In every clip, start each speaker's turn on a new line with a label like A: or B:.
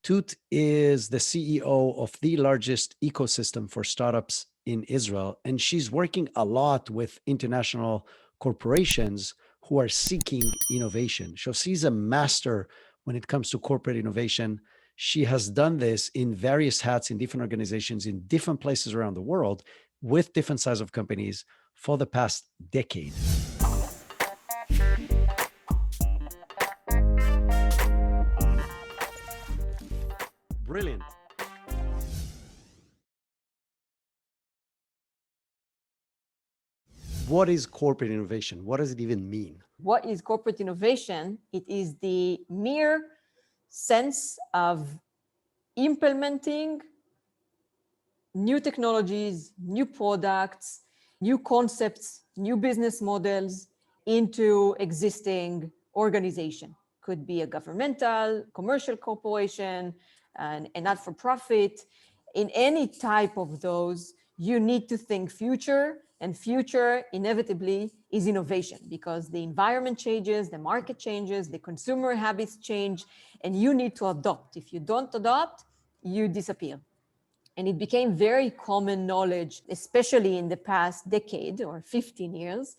A: Toot is the CEO of the largest ecosystem for startups in Israel, and she's working a lot with international corporations who are seeking innovation. So she's a master when it comes to corporate innovation. She has done this in various hats in different organizations in different places around the world with different size of companies for the past decade. Brilliant. What is corporate innovation? What does it even mean?
B: What is corporate innovation? It is the mere sense of implementing new technologies, new products, new concepts, new business models into existing organization. Could be a governmental, commercial corporation, and a not-for-profit. In any type of those, you need to think future, and future inevitably is innovation because the environment changes, the market changes, the consumer habits change, and you need to adopt. If you don't adopt, you disappear. And it became very common knowledge, especially in the past decade or 15 years.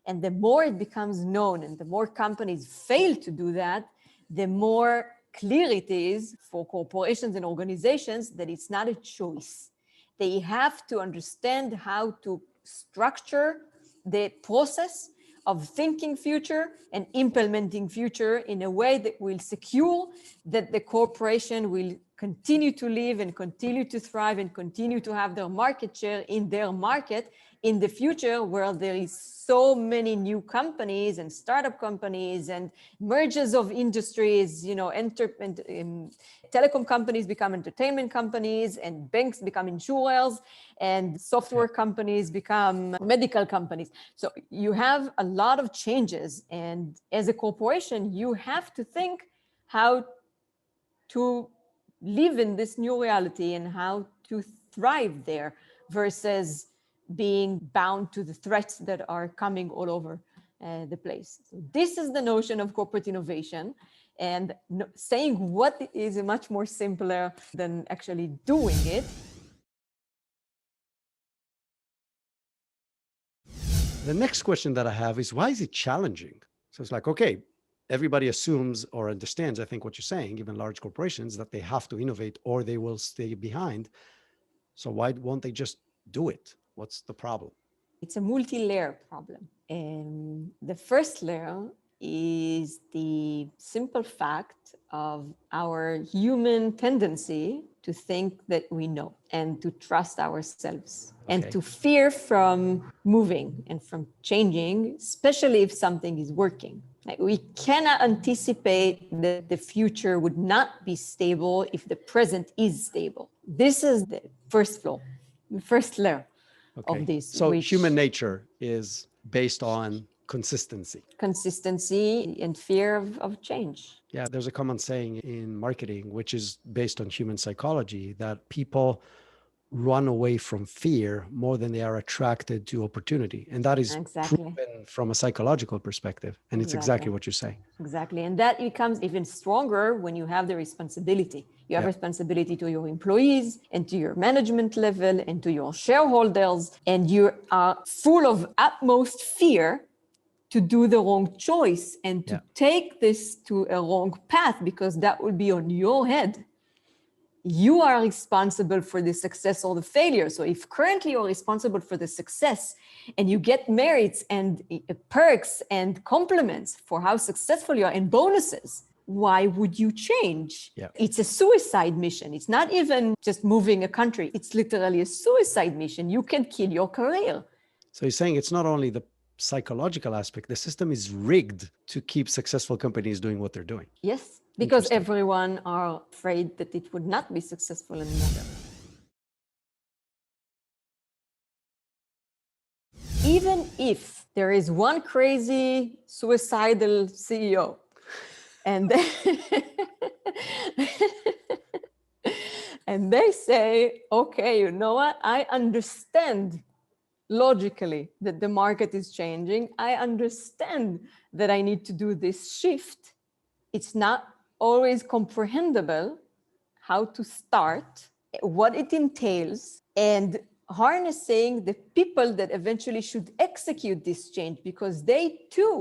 B: And the more it becomes known and the more companies fail to do that, the more clear it is for corporations and organizations that it's not a choice. They have to understand how to structure the process of thinking future and implementing future in a way that will secure that the corporation will continue to live and continue to thrive and continue to have their market share in their market in the future, where there is so many new companies and startup companies and mergers of industries, telecom companies become entertainment companies and banks become insurers and software companies become medical companies. So you have a lot of changes, and as a corporation, you have to think how to live in this new reality and how to thrive there versus being bound to the threats that are coming all over the place. So this is the notion of corporate innovation, and saying what is much more simpler than actually doing it.
A: The next question that I have is, why is it challenging? So it's like, okay, everybody assumes or understands, I think what you're saying, even large corporations, that they have to innovate or they will stay behind. So why won't they just do it? What's the problem?
B: It's a multi-layer problem. And the first layer is the simple fact of our human tendency to think that we know and to trust ourselves and to fear from moving and from changing, especially if something is working. Like, we cannot anticipate that the future would not be stable if the present is stable. This is the first flaw, the first layer of this.
A: So human nature is based on consistency.
B: Consistency and fear of change.
A: Yeah, there's a common saying in marketing, which is based on human psychology, that people run away from fear more than they are attracted to opportunity. And that is proven from a psychological perspective. And it's exactly what you're saying.
B: Exactly. And that becomes even stronger when you have the responsibility. You have responsibility to your employees and to your management level and to your shareholders. And you are full of utmost fear to do the wrong choice and to take this to a wrong path, because that will be on your head. You are responsible for the success or the failure. So if currently you're responsible for the success and you get merits and perks and compliments for how successful you are and bonuses, why would you change? It's a suicide mission. It's not even just moving a country. It's literally a suicide mission. You can kill your career.
A: So you're saying it's not only the psychological aspect, the system is rigged to keep successful companies doing what they're doing.
B: Yes. Because everyone are afraid that it would not be successful anymore. Even if there is one crazy suicidal CEO and and they say, okay, you know what? I understand logically that the market is changing. I understand that I need to do this shift. It's not always comprehensible how to start, what it entails, and harnessing the people that eventually should execute this change, because they too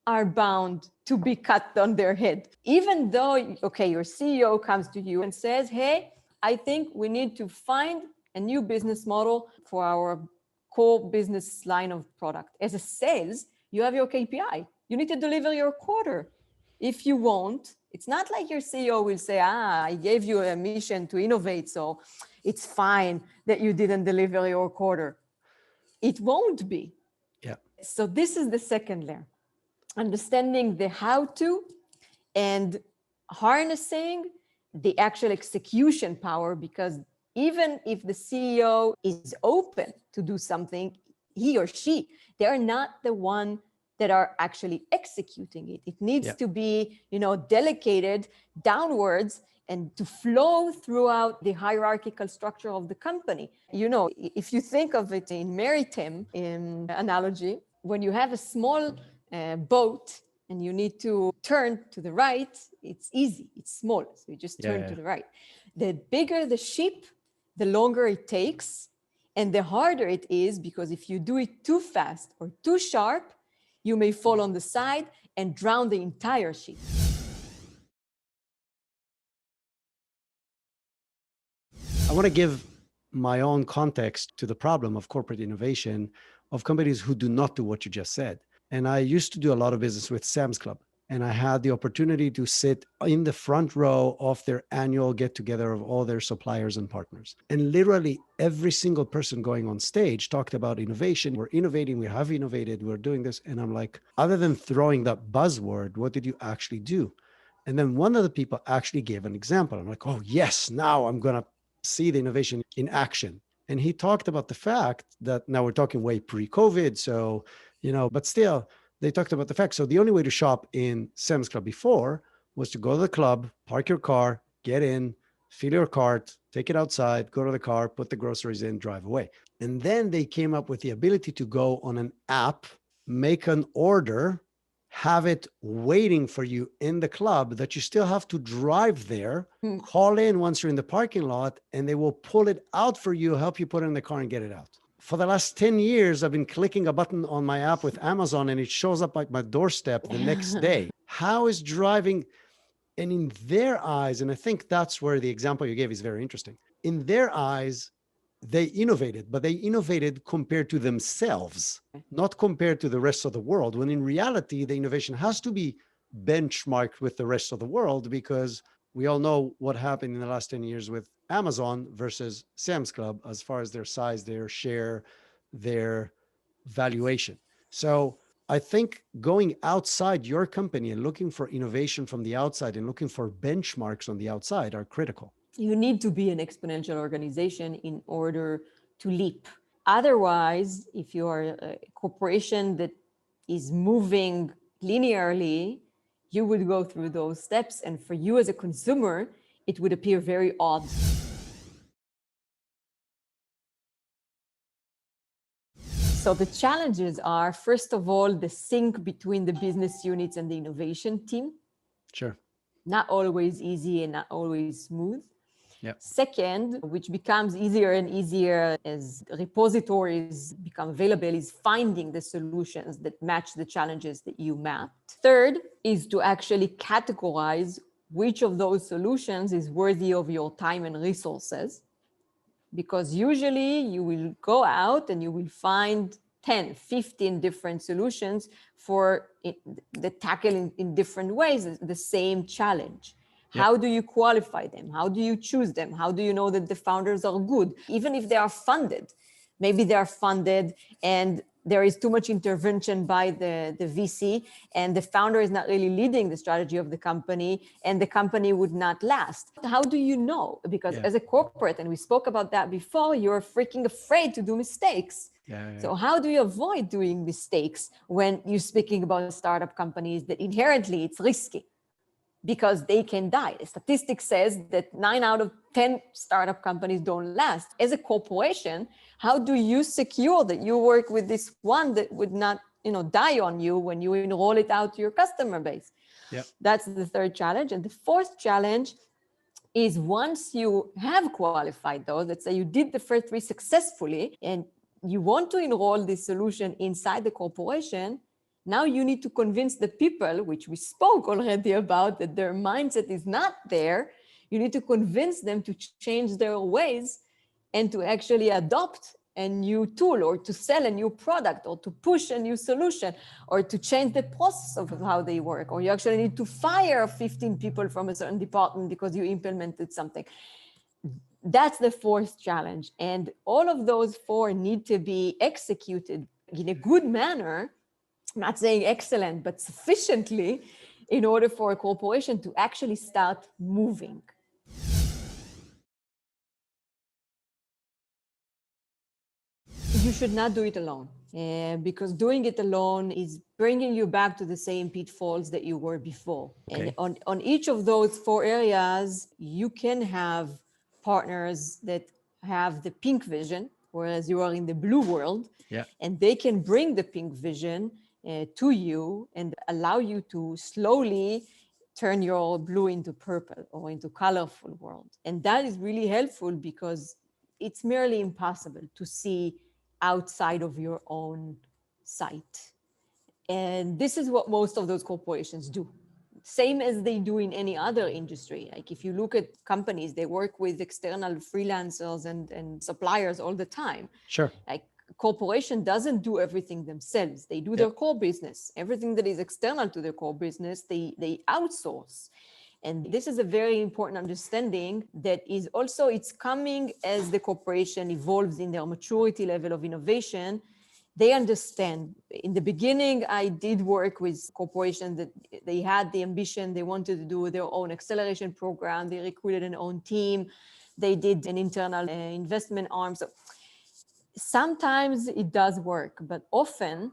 B: are bound to be cut on their head. Even though, okay, your CEO comes to you and says, hey, I think we need to find a new business model for our core business line of product. As a sales, you have your KPI. You need to deliver your quarter. If you won't, it's not like your CEO will say, I gave you a mission to innovate, so it's fine that you didn't deliver your quarter. It won't be.
A: Yeah.
B: So this is the second layer. Understanding the how to and harnessing the actual execution power, because even if the CEO is open to do something, he or she, they're not the one that are actually executing it. It needs to be, delegated downwards and to flow throughout the hierarchical structure of the company. If you think of it in maritime analogy, when you have a small boat and you need to turn to the right, it's easy, it's small, so you just turn to the right. The bigger the ship, the longer it takes, and the harder it is, because if you do it too fast or too sharp, you may fall on the side and drown the entire ship.
A: I want to give my own context to the problem of corporate innovation of companies who do not do what you just said. And I used to do a lot of business with Sam's Club. And I had the opportunity to sit in the front row of their annual get together of all their suppliers and partners. And literally every single person going on stage talked about innovation. We're innovating, we have innovated, we're doing this. And I'm like, other than throwing that buzzword, what did you actually do? And then one of the people actually gave an example. I'm like, oh, yes, now I'm going to see the innovation in action. And he talked about the fact that now we're talking way pre-COVID. So, but still, they talked about the fact. So the only way to shop in Sam's Club before was to go to the club, park your car, get in, fill your cart, take it outside, go to the car, put the groceries in, drive away. And then they came up with the ability to go on an app, make an order, have it waiting for you in the club, that you still have to drive there, call in once you're in the parking lot, and they will pull it out for you, help you put it in the car and get it out. For the last 10 years, I've been clicking a button on my app with Amazon and it shows up at my doorstep the next day. How is driving? And in their eyes, and I think that's where the example you gave is very interesting. In their eyes, they innovated, but they innovated compared to themselves, not compared to the rest of the world. When in reality, the innovation has to be benchmarked with the rest of the world, because we all know what happened in the last 10 years with Amazon versus Sam's Club as far as their size, their share, their valuation. So I think going outside your company and looking for innovation from the outside and looking for benchmarks on the outside are critical.
B: You need to be an exponential organization in order to leap. Otherwise, if you are a corporation that is moving linearly, you would go through those steps. And for you as a consumer, it would appear very odd. So the challenges are, first of all, the sync between the business units and the innovation team.
A: Sure.
B: Not always easy and not always smooth.
A: Yep.
B: Second, which becomes easier and easier as repositories become available, is finding the solutions that match the challenges that you mapped. Third is to actually categorize which of those solutions is worthy of your time and resources. Because usually you will go out and you will find 10, 15 different solutions for the tackle in different ways, the same challenge. Yep. How do you qualify them? How do you choose them? How do you know that the founders are good? Even if they are funded, maybe they are funded and there is too much intervention by the VC and the founder is not really leading the strategy of the company and the company would not last. How do you know? Because as a corporate, and we spoke about that before, you're freaking afraid to do mistakes. So how do you avoid doing mistakes when you're speaking about startup companies that inherently it's risky? Because they can die. The statistic says that 9 out of 10 startup companies don't last. As a corporation, how do you secure that you work with this one that would not, die on you when you enroll it out to your customer base? Yep. That's the third challenge. And the fourth challenge is once you have qualified those, let's say you did the first three successfully and you want to enroll this solution inside the corporation, now you need to convince the people, which we spoke already about, that their mindset is not there. You need to convince them to change their ways and to actually adopt a new tool or to sell a new product or to push a new solution or to change the process of how they work. Or you actually need to fire 15 people from a certain department because you implemented something. That's the fourth challenge. And all of those four need to be executed in a good manner. I'm not saying excellent, but sufficiently in order for a corporation to actually start moving. You should not do it alone, because doing it alone is bringing you back to the same pitfalls that you were before.
A: Okay.
B: And on each of those four areas, you can have partners that have the pink vision, whereas you are in the blue world,
A: Yeah.
B: and they can bring the pink vision to you and allow you to slowly turn your blue into purple or into colorful world. And that is really helpful because it's merely impossible to see outside of your own sight. And this is what most of those corporations do. Same as they do in any other industry. Like if you look at companies, they work with external freelancers and suppliers all the time.
A: Sure.
B: Like corporation doesn't do everything themselves. They do their core business. Everything that is external to their core business, they outsource. And this is a very important understanding that is also, it's coming as the corporation evolves in their maturity level of innovation. They understand. In the beginning, I did work with corporations that they had the ambition, they wanted to do their own acceleration program, they recruited an own team, they did an internal investment arm. So sometimes it does work, but often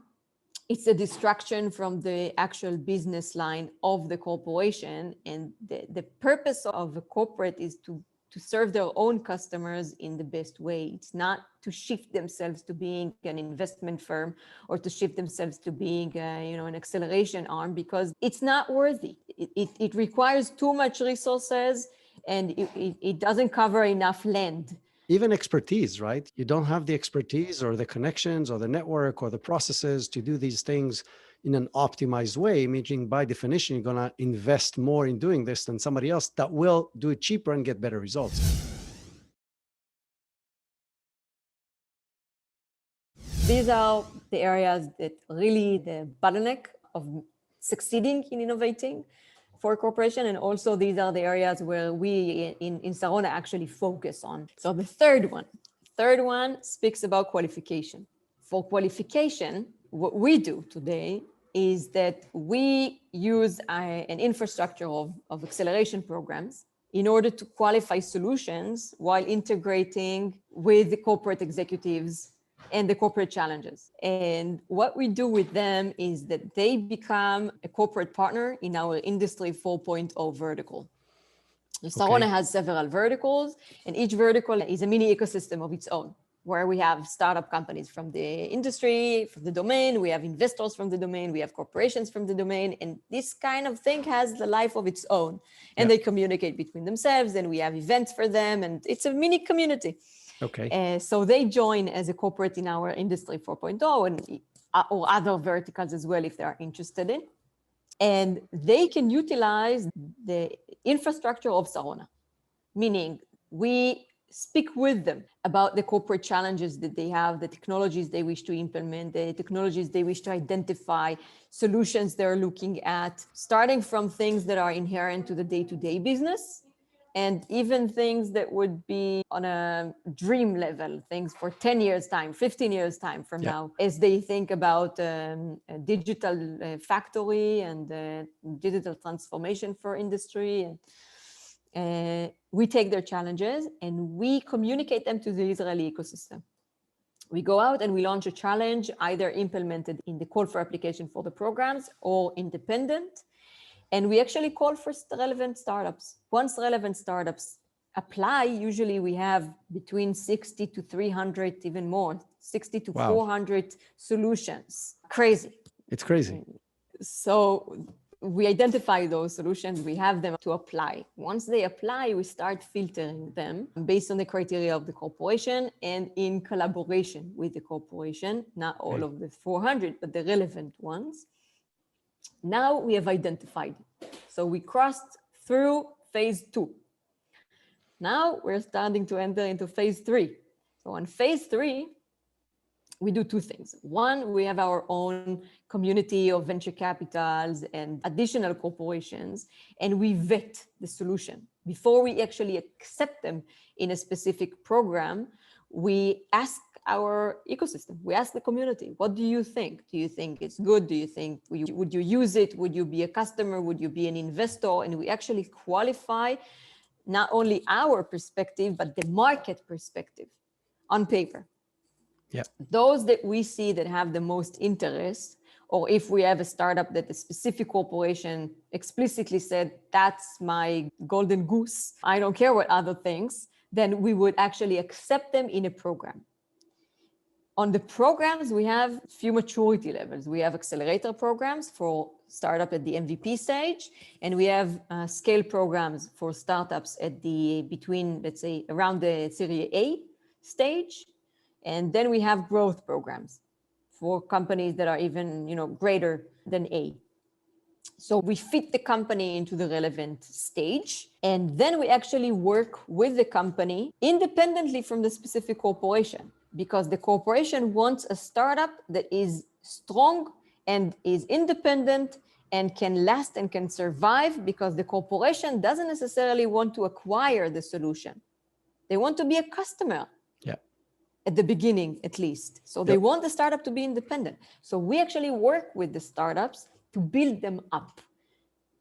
B: it's a distraction from the actual business line of the corporation. And the purpose of a corporate is to serve their own customers in the best way. It's not to shift themselves to being an investment firm or to shift themselves to being an acceleration arm, because it's not worthy. It requires too much resources and it doesn't cover enough land.
A: Even expertise, right? You don't have the expertise or the connections or the network or the processes to do these things in an optimized way, meaning by definition, you're going to invest more in doing this than somebody else that will do it cheaper and get better results.
B: These are the areas that really the bottleneck of succeeding in innovating for a corporation. And also these are the areas where we in Sarona actually focus on. So the third one speaks about qualification. For qualification, what we do today is that we use an infrastructure of acceleration programs in order to qualify solutions while integrating with the corporate executives and the corporate challenges. And what we do with them is that they become a corporate partner in our Industry 4.0 vertical. Sarona has several verticals, and each vertical is a mini ecosystem of its own, where we have startup companies from the industry, from the domain, we have investors from the domain, we have corporations from the domain, and this kind of thing has the life of its own. And they communicate between themselves, and we have events for them, and it's a mini community.
A: Okay.
B: So they join as a corporate in our Industry 4.0 and or other verticals as well if they are interested in. And they can utilize the infrastructure of Sarona, meaning we speak with them about the corporate challenges that they have, the technologies they wish to implement, the technologies they wish to identify, solutions they're looking at, starting from things that are inherent to the day-to-day business, and even things that would be on a dream level, things for 10 years time, 15 years time from now, as they think about a digital factory and digital transformation for industry. We take their challenges and we communicate them to the Israeli ecosystem. We go out and we launch a challenge, either implemented in the call for application for the programs or independent. And we actually call for relevant startups. Once relevant startups apply, usually we have between 60 to 300, even more, 60 to 400 solutions. Crazy.
A: It's crazy.
B: So We identify those solutions, we have them to apply. Once they apply, we start filtering them based on the criteria of the corporation and in collaboration with the corporation, not all of the 400, but the relevant ones. Now we have identified. So we crossed through phase 2. Now we're starting to enter into phase 3. So on phase 3, we do two things. One, we have our own community of venture capitals and additional corporations, and we vet the solution. Before we actually accept them in a specific program, we ask our ecosystem, we ask the community, what do you think? Do you think it's good? Do you think, would you use it? Would you be a customer? Would you be an investor? And we actually qualify not only our perspective, but the market perspective on paper.
A: Yeah.
B: Those that we see that have the most interest, or if we have a startup that a specific corporation explicitly said, that's my golden goose, I don't care what other things, then we would actually accept them in a program. On the programs, we have few maturity levels. We have accelerator programs for startup at the MVP stage, and we have scale programs for startups at the between, let's say, around the Series A stage. And then we have growth programs for companies that are even, greater than A. So we fit the company into the relevant stage, and then we actually work with the company independently from the specific corporation, because the corporation wants a startup that is strong and is independent and can last and can survive, because the corporation doesn't necessarily want to acquire the solution. They want to be a customer.
A: Yeah.
B: At the beginning, at least. So they want the startup to be independent. So we actually work with the startups to build them up,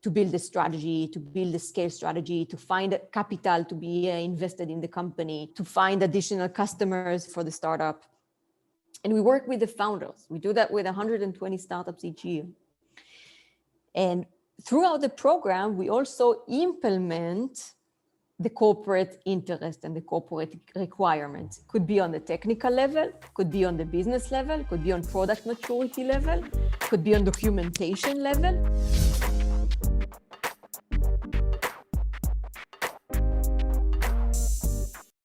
B: to build a strategy, to build a scale strategy, to find capital to be invested in the company, to find additional customers for the startup. And we work with the founders. We do that with 120 startups each year. And throughout the program, we also implement the corporate interest and the corporate requirements. Could be on the technical level, could be on the business level, could be on product maturity level, could be on documentation level.